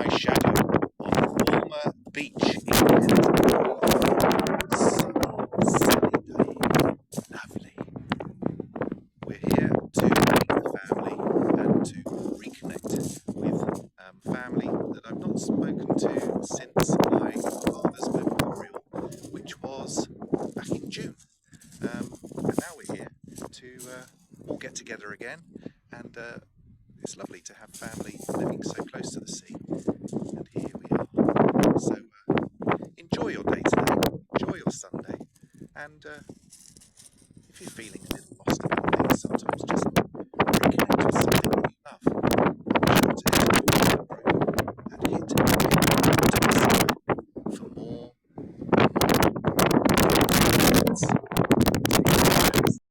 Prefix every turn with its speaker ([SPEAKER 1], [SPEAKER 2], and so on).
[SPEAKER 1] my shadow on Walmer Beach in sunny day. Lovely. We're here to meet the family and to reconnect with family that I've not spoken to since my father's memorial, which was back in June. And now we're here to all get together again, and it's lovely to have family living so close to the sea. And here we are. So enjoy your day today, enjoy your Sunday, and if you're feeling a little